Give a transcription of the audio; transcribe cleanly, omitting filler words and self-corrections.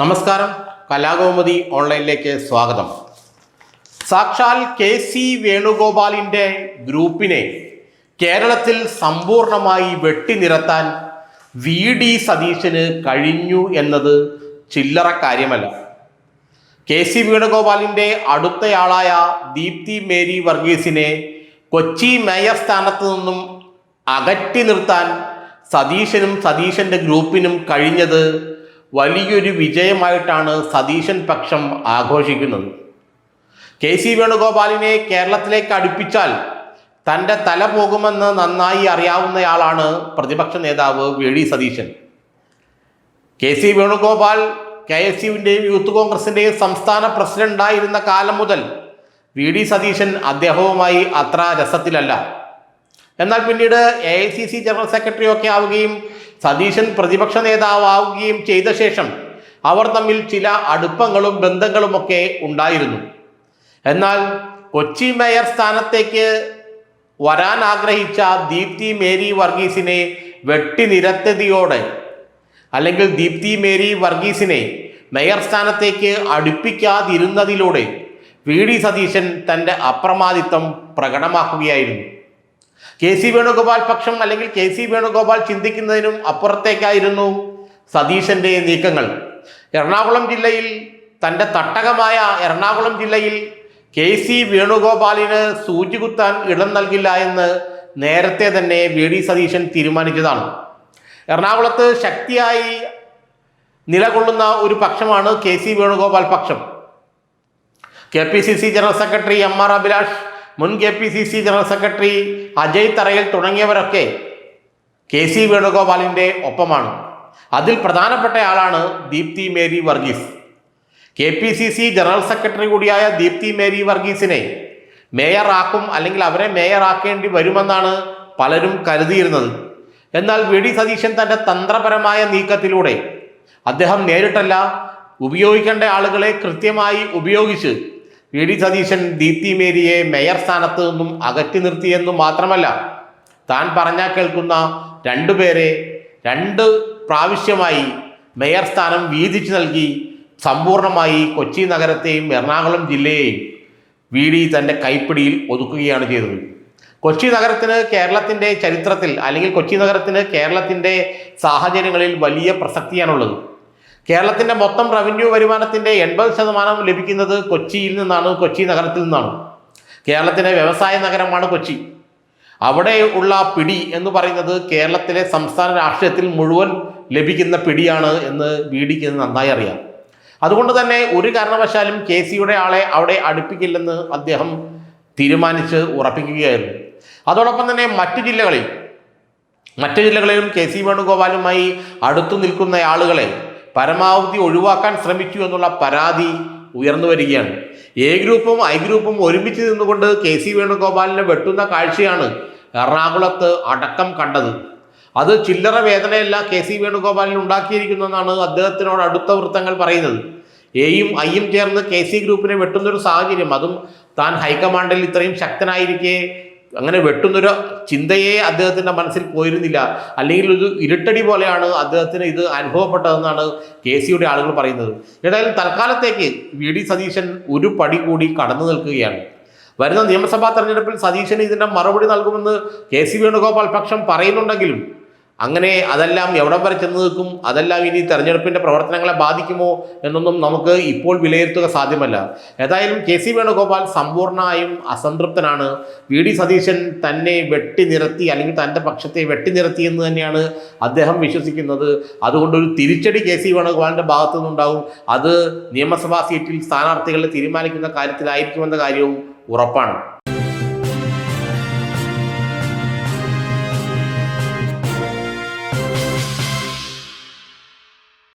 നമസ്കാരം, കലാകൗമുദി ഓൺലൈനിലേക്ക് സ്വാഗതം. സാക്ഷാൽ KC വേണുഗോപാലിൻ്റെ ഗ്രൂപ്പിനെ കേരളത്തിൽ സമ്പൂർണമായി വെട്ടിനിരത്താൻ VD സതീശന് കഴിഞ്ഞു എന്നത് ചില്ലറ കാര്യമല്ല. KC വേണുഗോപാലിൻ്റെ അടുത്തയാളായ ദീപ്തി മേരി വർഗീസിനെ കൊച്ചി മേയർ സ്ഥാനത്ത് നിന്നും അകറ്റി നിർത്താൻ സതീശനും സതീശൻ്റെ ഗ്രൂപ്പിനും കഴിഞ്ഞത് വലിയൊരു വിജയമായിട്ടാണ് സതീശൻ പക്ഷം ആഘോഷിക്കുന്നത്. KC വേണുഗോപാലിനെ കേരളത്തിലേക്ക് അടുപ്പിച്ചാൽ തൻ്റെ തല പോകുമെന്ന് നന്നായി അറിയാവുന്നയാളാണ് പ്രതിപക്ഷ നേതാവ് VD സതീശൻ. KC വേണുഗോപാൽ KSUവിൻ്റെയും യൂത്ത് കോൺഗ്രസിൻ്റെയും സംസ്ഥാന പ്രസിഡന്റായിരുന്ന കാലം മുതൽ VD സതീശൻ അദ്ദേഹവുമായി അത്ര രസത്തിലല്ല. എന്നാൽ പിന്നീട് AICC ജനറൽ സെക്രട്ടറി ഒക്കെ ആവുകയും സതീശൻ പ്രതിപക്ഷ നേതാവുകയും ചെയ്ത ശേഷം അവർ തമ്മിൽ ചില അടുപ്പങ്ങളും ബന്ധങ്ങളുമൊക്കെ ഉണ്ടായിരുന്നു. എന്നാൽ കൊച്ചി മേയർ സ്ഥാനത്തേക്ക് വരാൻ ആഗ്രഹിച്ച ദീപ്തി മേരി വർഗീസിനെ വെട്ടിനിരത്തിയതോടെ, അല്ലെങ്കിൽ ദീപ്തി മേരി വർഗീസിനെ മേയർ സ്ഥാനത്തേക്ക് അടുപ്പിക്കാതിരുന്നതിലൂടെ VD സതീശൻ തൻ്റെ അപ്രമാദിത്വം പ്രകടമാക്കുകയായിരുന്നു. KC വേണുഗോപാൽ പക്ഷം അല്ലെങ്കിൽ KC വേണുഗോപാൽ ചിന്തിക്കുന്നതിനും അപ്പുറത്തേക്കായിരുന്നു സതീശൻ്റെ നീക്കങ്ങൾ. എറണാകുളം ജില്ലയിൽ, തൻ്റെ തട്ടകമായ എറണാകുളം ജില്ലയിൽ KC വേണുഗോപാലിന് സൂചി കുത്താൻ ഇടം നൽകില്ല എന്ന് നേരത്തെ തന്നെ VD സതീശൻ തീരുമാനിച്ചതാണ്. എറണാകുളത്ത് ശക്തിയായി നിലകൊള്ളുന്ന ഒരു പക്ഷമാണ് KC വേണുഗോപാൽ പക്ഷം. KPCC general secretary MR Abhilash, മുൻ KPCC ജനറൽ സെക്രട്ടറി അജയ് തറയിൽ തുടങ്ങിയവരൊക്കെ KC വേണുഗോപാലിൻ്റെ ഒപ്പമാണ്. അതിൽ പ്രധാനപ്പെട്ട ആളാണ് Deepthi Mary Varghese. KPCC general secretary കൂടിയായ ദീപ്തി മേരി വർഗീസിനെ മേയറാക്കും, അല്ലെങ്കിൽ അവരെ മേയറാക്കേണ്ടി വരുമെന്നാണ് പലരും കരുതിയിരുന്നത്. എന്നാൽ VD സതീശൻ തൻ്റെ തന്ത്രപരമായ നീക്കത്തിലൂടെ അദ്ദേഹം നേരിട്ടല്ല, ഉപയോഗിക്കേണ്ട ആളുകളെ കൃത്യമായി ഉപയോഗിച്ച് VD സതീശൻ ദീപ്തി മേരിയെ മേയർ സ്ഥാനത്ത് നിന്നും അകറ്റി നിർത്തിയെന്നു മാത്രമല്ല, താൻ പറഞ്ഞാൽ കേൾക്കുന്ന രണ്ടുപേരെ 2 പ്രാവശ്യമായി മേയർ സ്ഥാനം വീതിച്ചു നൽകി സമ്പൂർണമായി കൊച്ചി നഗരത്തെയും എറണാകുളം ജില്ലയെയും VD തൻ്റെ കൈപ്പിടിയിൽ ഒതുക്കുകയാണ് ചെയ്തത്. കൊച്ചി നഗരത്തിന് കേരളത്തിൻ്റെ ചരിത്രത്തിൽ, അല്ലെങ്കിൽ കൊച്ചി നഗരത്തിന് കേരളത്തിൻ്റെ സാഹചര്യങ്ങളിൽ വലിയ പ്രസക്തിയാണുള്ളത്. കേരളത്തിൻ്റെ മൊത്തം റവന്യൂ വരുമാനത്തിൻ്റെ 80% ലഭിക്കുന്നത് കൊച്ചിയിൽ നിന്നാണ്, കൊച്ചി നഗരത്തിൽ നിന്നാണ്. കേരളത്തിലെ വ്യവസായ നഗരമാണ് കൊച്ചി. അവിടെ ഉള്ള പിടി എന്ന് പറയുന്നത് കേരളത്തിലെ സംസ്ഥാന രാഷ്ട്രീയത്തിൽ മുഴുവൻ ലഭിക്കുന്ന പിടിയാണ് എന്ന് VDക്ക് നന്നായി അറിയാം. അതുകൊണ്ട് തന്നെ ഒരു കാരണവശാലും KCയുടെ ആളെ അവിടെ അടുപ്പിക്കില്ലെന്ന് അദ്ദേഹം തീരുമാനിച്ച് ഉറപ്പിക്കുകയായിരുന്നു. അതോടൊപ്പം തന്നെ മറ്റു ജില്ലകളിലും KC വേണുഗോപാലുമായി അടുത്തു നിൽക്കുന്ന ആളുകളെ പരമാവധി ഒഴിവാക്കാൻ ശ്രമിച്ചു എന്നുള്ള പരാതി ഉയർന്നു വരികയാണ്. A ഗ്രൂപ്പും I ഗ്രൂപ്പും ഒരുമിച്ച് നിന്നുകൊണ്ട് KC വേണുഗോപാലിനെ വെട്ടുന്ന കാഴ്ചയാണ് എറണാകുളത്ത് അടക്കം കണ്ടത്. അത് ചില്ലറ വേദനയല്ല KC വേണുഗോപാലിന് ഉണ്ടാക്കിയിരിക്കുന്നതെന്നാണ് അദ്ദേഹത്തിനോട് അടുത്ത വൃത്തങ്ങൾ പറയുന്നത്. Aയും Iയും ചേർന്ന് KC ഗ്രൂപ്പിനെ വെട്ടുന്നൊരു സാഹചര്യം, അതും താൻ ഹൈക്കമാൻഡിൽ ഇത്രയും ശക്തനായിരിക്കെ അങ്ങനെ വെട്ടുന്നൊരു ചിന്തയെ അദ്ദേഹത്തിൻ്റെ മനസ്സിൽ പോയിരുന്നില്ല. അല്ലെങ്കിൽ ഒരു ഇരുട്ടടി പോലെയാണ് അദ്ദേഹത്തിന് ഇത് അനുഭവപ്പെട്ടതെന്നാണ് KCയുടെ ആളുകൾ പറയുന്നത്. ഏതായാലും തൽക്കാലത്തേക്ക് VD സതീശൻ ഒരു പടി കൂടി കടന്നു നിൽക്കുകയാണ്. വരുന്ന നിയമസഭാ തെരഞ്ഞെടുപ്പിൽ സതീശന് ഇതിൻ്റെ മറുപടി നൽകുമെന്ന് KC വേണുഗോപാൽ പക്ഷം പറയുന്നുണ്ടെങ്കിലും അങ്ങനെ അതെല്ലാം എവിടം വരെ ചെന്ന് നിൽക്കും, അതെല്ലാം ഇനി തെരഞ്ഞെടുപ്പിൻ്റെ പ്രവർത്തനങ്ങളെ ബാധിക്കുമോ എന്നൊന്നും നമുക്ക് ഇപ്പോൾ വിലയിരുത്തുക സാധ്യമല്ല. ഏതായാലും KC വേണുഗോപാൽ സമ്പൂർണ്ണമായും അസംതൃപ്തനാണ്. VD സതീശൻ തന്നെ വെട്ടിനിരത്തി, അല്ലെങ്കിൽ തൻ്റെ പക്ഷത്തെ വെട്ടിനിരത്തി എന്ന് തന്നെയാണ് അദ്ദേഹം വിശ്വസിക്കുന്നത്. അതുകൊണ്ടൊരു തിരിച്ചടി KC വേണുഗോപാലിൻ്റെ ഭാഗത്തു നിന്നുണ്ടാവും. അത് നിയമസഭാ സീറ്റിൽ സ്ഥാനാർത്ഥികളെ തീരുമാനിക്കുന്ന കാര്യത്തിലായിരിക്കുമെന്ന കാര്യവും ഉറപ്പാണ്.